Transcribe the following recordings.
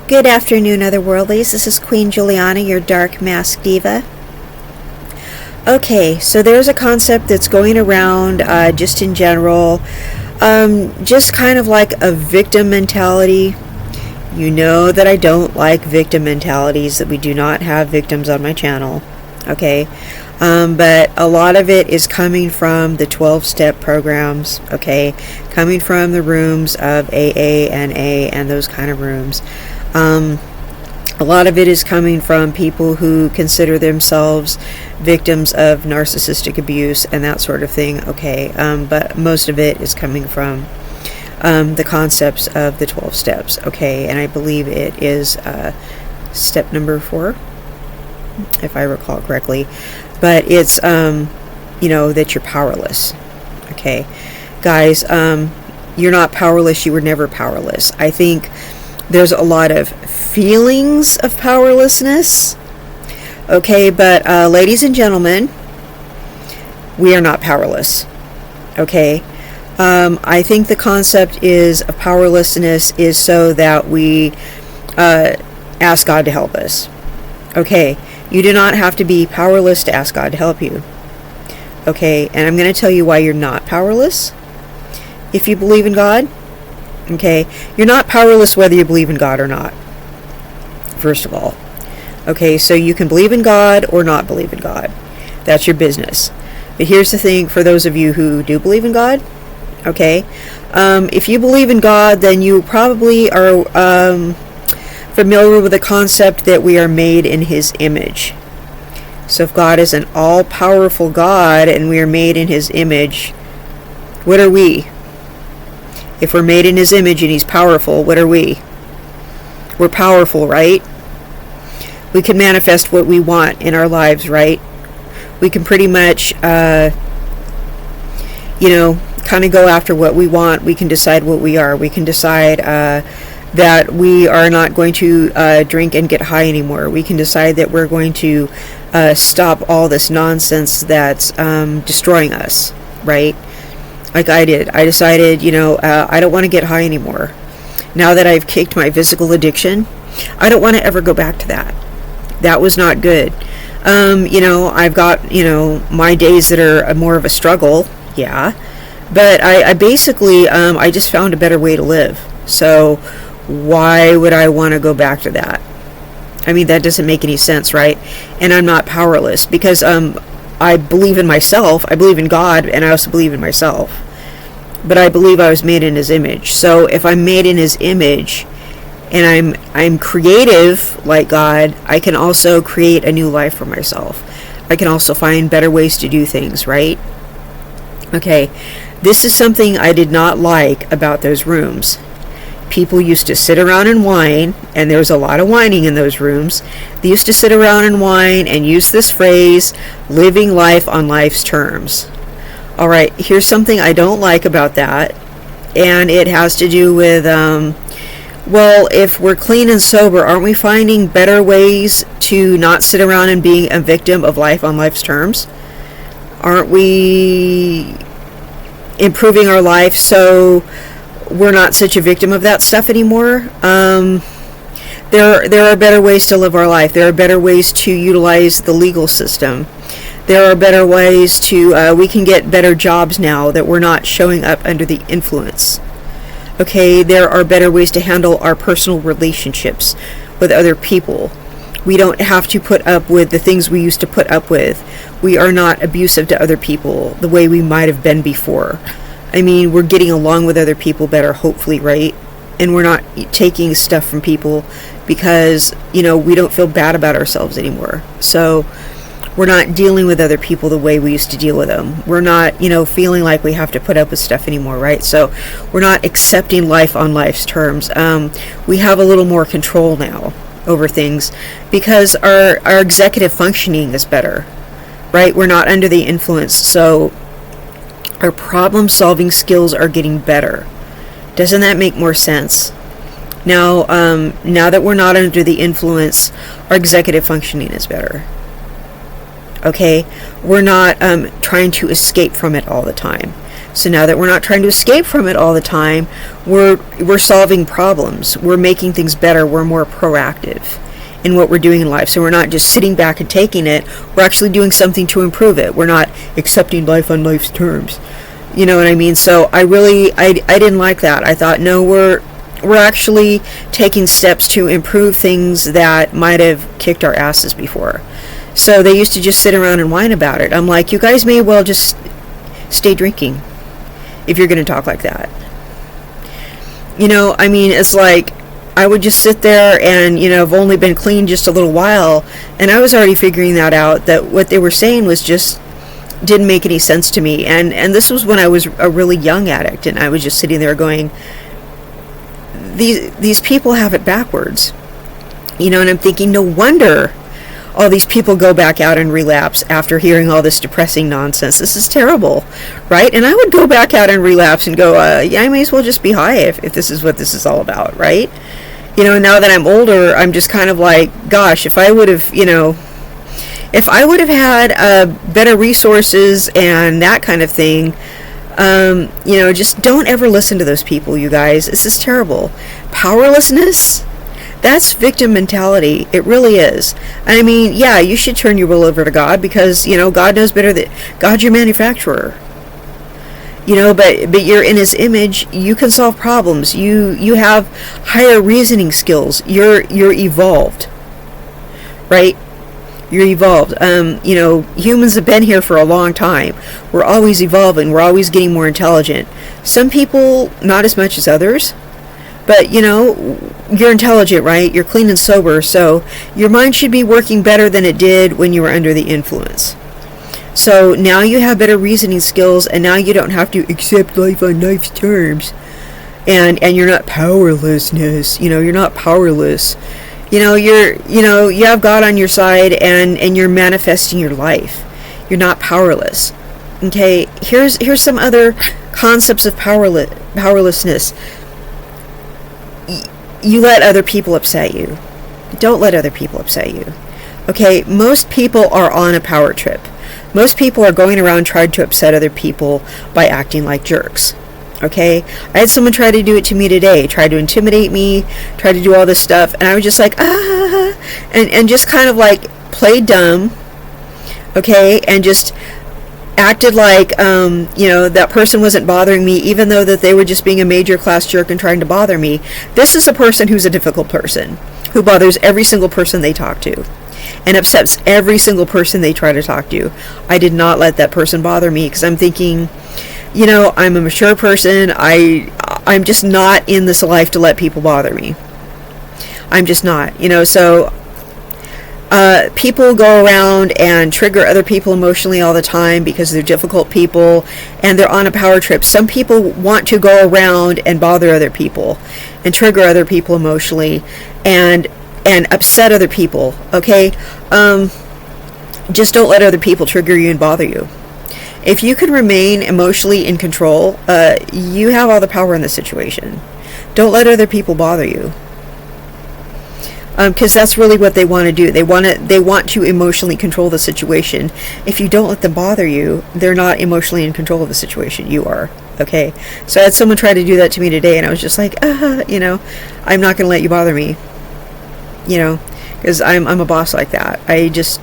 Good afternoon, Otherworldlies. This is Queen Juliana, your Dark Mask Diva. Okay, so there's a concept that's going around just in general, just kind of like a victim mentality. You know that I don't like victim mentalities, that we do not have victims on my channel, okay? But a lot of it is coming from the 12-step programs, okay? Coming from the rooms of AA, NA, and those kind of rooms. A lot of it is coming from people who consider themselves victims of narcissistic abuse and that sort of thing, okay? But most of it is coming from the concepts of the 12 steps, okay? And I believe it is step number 4, if I recall correctly. But it's, you know, that you're powerless, okay? Guys, you're not powerless. You were never powerless. I think there's a lot of feelings of powerlessness, okay? But ladies and gentlemen, we are not powerless, okay? I think the concept of powerlessness is so that we ask God to help us, okay? You do not have to be powerless to ask God to help you, okay? And I'm going to tell you why you're not powerless if you believe in God. Okay, you're not powerless whether you believe in God or not, first of all. Okay, so you can believe in God or not believe in God. That's your business. But here's the thing for those of you who do believe in God, okay, if you believe in God, then you probably are familiar with the concept that we are made in His image. So if God is an all-powerful God and we are made in His image, what are we? If we're made in His image and He's powerful, what are we? We're powerful, right? We can manifest what we want in our lives, right? We can pretty much, you know, kind of go after what we want. We can decide what we are. We can decide that we are not going to drink and get high anymore. We can decide that we're going to stop all this nonsense that's destroying us, right? Like I did. I decided, you know, I don't want to get high anymore. Now that I've kicked my physical addiction, I don't want to ever go back to that. That was not good. You know, I've got, you know, my days that are more of a struggle, yeah. But I basically, I just found a better way to live. So why would I want to go back to that? I mean, that doesn't make any sense, right? And I'm not powerless because I believe in myself, I believe in God, and I also believe in myself. But I believe I was made in His image. So if I'm made in His image and I'm creative like God, I can also create a new life for myself. I can also find better ways to do things, right? Okay, this is something I did not like about those rooms. People used to sit around and whine, and there was a lot of whining in those rooms. They used to sit around and whine and use this phrase, living life on life's terms. All right, here's something I don't like about that, and it has to do with, well, if we're clean and sober, aren't we finding better ways to not sit around and being a victim of life on life's terms? Aren't we improving our life so we're not such a victim of that stuff anymore? There are better ways to live our life. There are better ways to utilize the legal system. There are better ways to, we can get better jobs now that we're not showing up under the influence. Okay, there are better ways to handle our personal relationships with other people. We don't have to put up with the things we used to put up with. We are not abusive to other people the way we might have been before. I mean, we're getting along with other people better, hopefully, right? And we're not taking stuff from people because, you know, we don't feel bad about ourselves anymore. So we're not dealing with other people the way we used to deal with them. We're not, you know, feeling like we have to put up with stuff anymore, right? So we're not accepting life on life's terms. We have a little more control now over things because our executive functioning is better, right? We're not under the influence. So our problem-solving skills are getting better. Doesn't that make more sense? Now, now that we're not under the influence, our executive functioning is better. Okay? We're not trying to escape from it all the time. So now that we're not trying to escape from it all the time, we're solving problems. We're making things better. We're more proactive in what we're doing in life. So we're not just sitting back and taking it. We're actually doing something to improve it. We're not accepting life on life's terms. You know what I mean? So I didn't like that. I thought, no, we're actually taking steps to improve things that might have kicked our asses before. So they used to just sit around and whine about it. I'm like, you guys may well just stay drinking if you're going to talk like that. You know, I mean, it's like I would just sit there and, you know, I've only been clean just a little while, and I was already figuring that out, that what they were saying was just didn't make any sense to me. And this was when I was a really young addict, and I was just sitting there going, these people have it backwards. You know, and I'm thinking, no wonder all these people go back out and relapse after hearing all this depressing nonsense. This is terrible, right? And I would go back out and relapse and go, yeah, I may as well just be high if this is what this is all about, right? You know, now that I'm older, I'm just kind of like, gosh, if I would have, you know, if I would have had better resources and that kind of thing, you know, just don't ever listen to those people, you guys. This is terrible. Powerlessness? That's victim mentality. It really is. I mean, yeah, you should turn your will over to God because, you know, God knows better that God's your manufacturer. You know, but you're in his image. You can solve problems. You have higher reasoning skills. You're evolved. Right? You're evolved. You know, humans have been here for a long time. We're always evolving. We're always getting more intelligent. Some people, not as much as others. But, you know, you're intelligent, right? You're clean and sober, so your mind should be working better than it did when you were under the influence. So now you have better reasoning skills, and now you don't have to accept life on life's terms. And you're not powerlessness. You know, you're not powerless. You know, you have God on your side, and you're manifesting your life. You're not powerless. Okay, here's some other concepts of powerlessness. You let other people upset you. Don't let other people upset you. Okay, most people are on a power trip. Most people are going around trying to upset other people by acting like jerks. Okay, I had someone try to do it to me today, try to intimidate me, try to do all this stuff, and I was just like, and just kind of like played dumb, okay, and just acted like, you know, that person wasn't bothering me, even though that they were just being a major class jerk and trying to bother me. This is a person who's a difficult person, who bothers every single person they talk to, and upsets every single person they try to talk to. I did not let that person bother me, because I'm thinking, you know, I'm a mature person. I'm just not in this life to let people bother me. I'm just not, you know, so people go around and trigger other people emotionally all the time because they're difficult people and they're on a power trip. Some people want to go around and bother other people and trigger other people emotionally and upset other people, okay? Just don't let other people trigger you and bother you. If you can remain emotionally in control, you have all the power in the situation. Don't let other people bother you. Because that's really what they want to do. They want to emotionally control the situation. If you don't let them bother you, they're not emotionally in control of the situation. You are. Okay? So I had someone try to do that to me today, and I was just like, you know, I'm not going to let you bother me. You know, because I'm a boss like that. I just,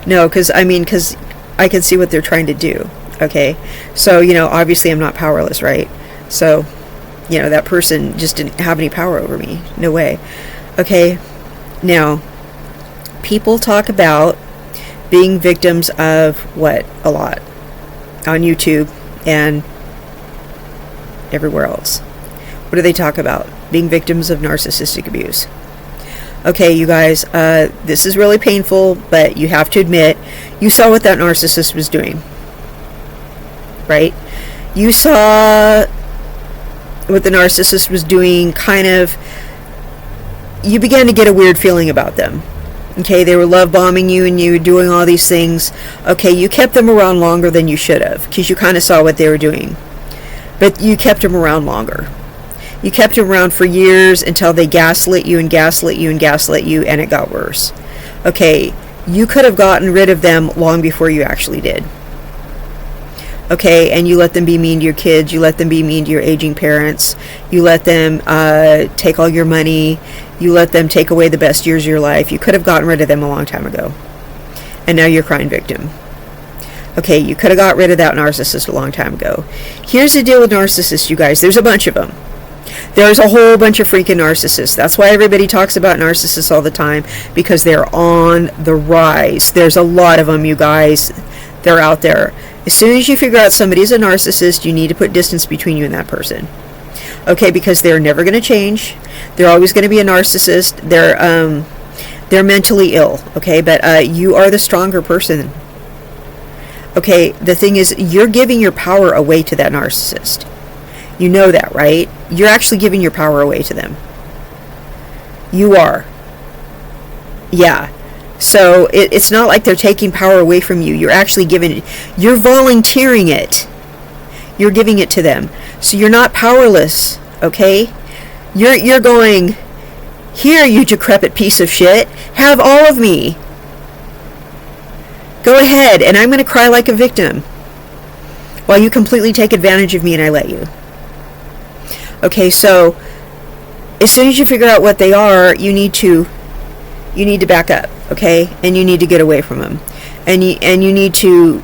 no, because I can see what they're trying to do. Okay? So, you know, obviously I'm not powerless, right? So, you know, that person just didn't have any power over me. No way. Okay, now, people talk about being victims of what? A lot. On YouTube and everywhere else. What do they talk about? Being victims of narcissistic abuse. Okay, you guys, this is really painful, but you have to admit, you saw what that narcissist was doing. Right? You saw what the narcissist was doing, kind of. You began to get a weird feeling about them. Okay, they were love bombing you and you were doing all these things. Okay, you kept them around longer than you should have because you kind of saw what they were doing. But you kept them around longer. You kept them around for years until they gaslit you and gaslit you and gaslit you, and it got worse. Okay, you could have gotten rid of them long before you actually did. Okay, and you let them be mean to your kids, you let them be mean to your aging parents, you let them take all your money, you let them take away the best years of your life. You could have gotten rid of them a long time ago. And now you're crying victim. Okay, you could have got rid of that narcissist a long time ago. Here's the deal with narcissists, you guys. There's a bunch of them. There's a whole bunch of freaking narcissists. That's why everybody talks about narcissists all the time, because they're on the rise. There's a lot of them, you guys. They're out there. As soon as you figure out somebody's a narcissist, you need to put distance between you and that person. Okay, because they're never going to change. They're always going to be a narcissist. They're mentally ill. Okay, but you are the stronger person. Okay, the thing is, you're giving your power away to that narcissist. You know that, right? You're actually giving your power away to them. You are. Yeah. So it's not like they're taking power away from you. You're actually giving it. You're volunteering it. You're giving it to them. So you're not powerless, okay? You're going, here, you decrepit piece of shit. Have all of me. Go ahead, and I'm going to cry like a victim while you completely take advantage of me and I let you. Okay, so as soon as you figure out what they are, you need to back up, okay? And you need to get away from them. And you need to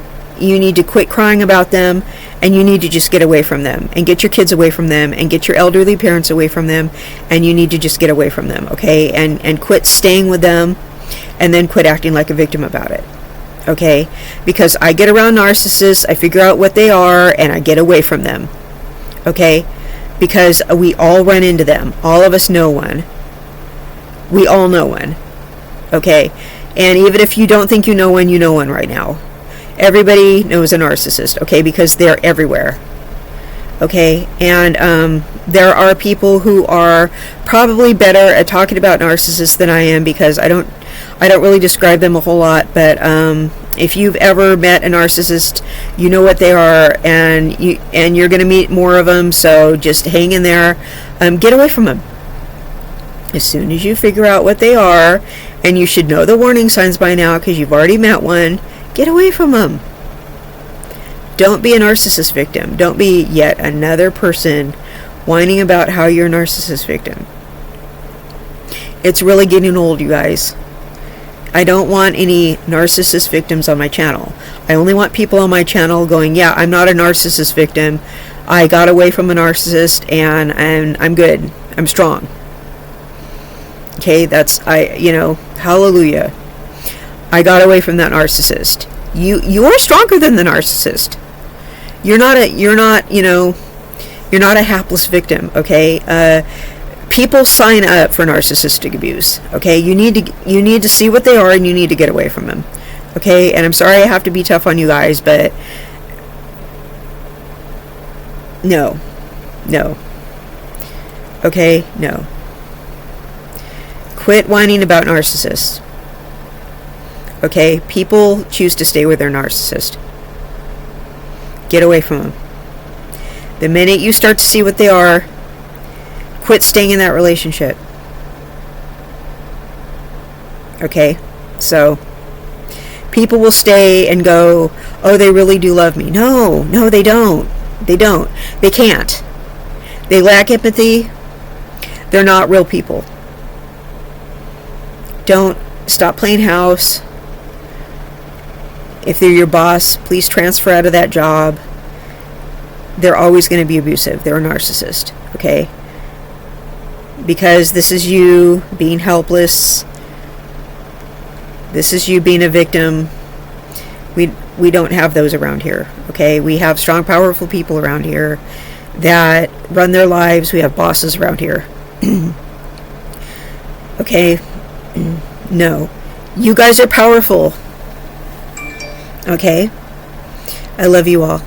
quit crying about them, and you need to just get away from them and get your kids away from them and get your elderly parents away from them, and you need to just get away from them, okay? And quit staying with them, and then quit acting like a victim about it. Okay, because I get around narcissists, I figure out what they are, and I get away from them. Okay, because we all run into them. All of us know one. We all know one. Okay, and even if you don't think you know one right now. Everybody knows a narcissist, okay, because they're everywhere. Okay, and there are people who are probably better at talking about narcissists than I am, because I don't really describe them a whole lot, but if you've ever met a narcissist, you know what they are, and you're going to meet more of them, so just hang in there. Get away from them. As soon as you figure out what they are, and you should know the warning signs by now because you've already met one, get away from them. Don't be a narcissist victim. Don't be yet another person whining about how you're a narcissist victim. It's really getting old, you guys. I don't want any narcissist victims on my channel. I only want people on my channel going, yeah, I'm not a narcissist victim. I got away from a narcissist and I'm good. I'm strong. Okay, hallelujah. I got away from that narcissist. You are stronger than the narcissist. You're not a hapless victim, okay? People sign up for narcissistic abuse, okay? You need to see what they are, and you need to get away from them, okay? And I'm sorry I have to be tough on you guys, but no, okay, no. Quit whining about narcissists, okay? People choose to stay with their narcissist. Get away from them. The minute you start to see what they are, quit staying in that relationship. Okay? So, people will stay and go, oh, they really do love me. No, they don't. They don't. They can't. They lack empathy. They're not real people. Don't stop playing house. If they're your boss, please transfer out of that job. They're always going to be abusive. They're a narcissist, okay? Because this is you being helpless. This is you being a victim. We don't have those around here, okay? We have strong, powerful people around here that run their lives. We have bosses around here. Okay? No. You guys are powerful. Okay? I love you all.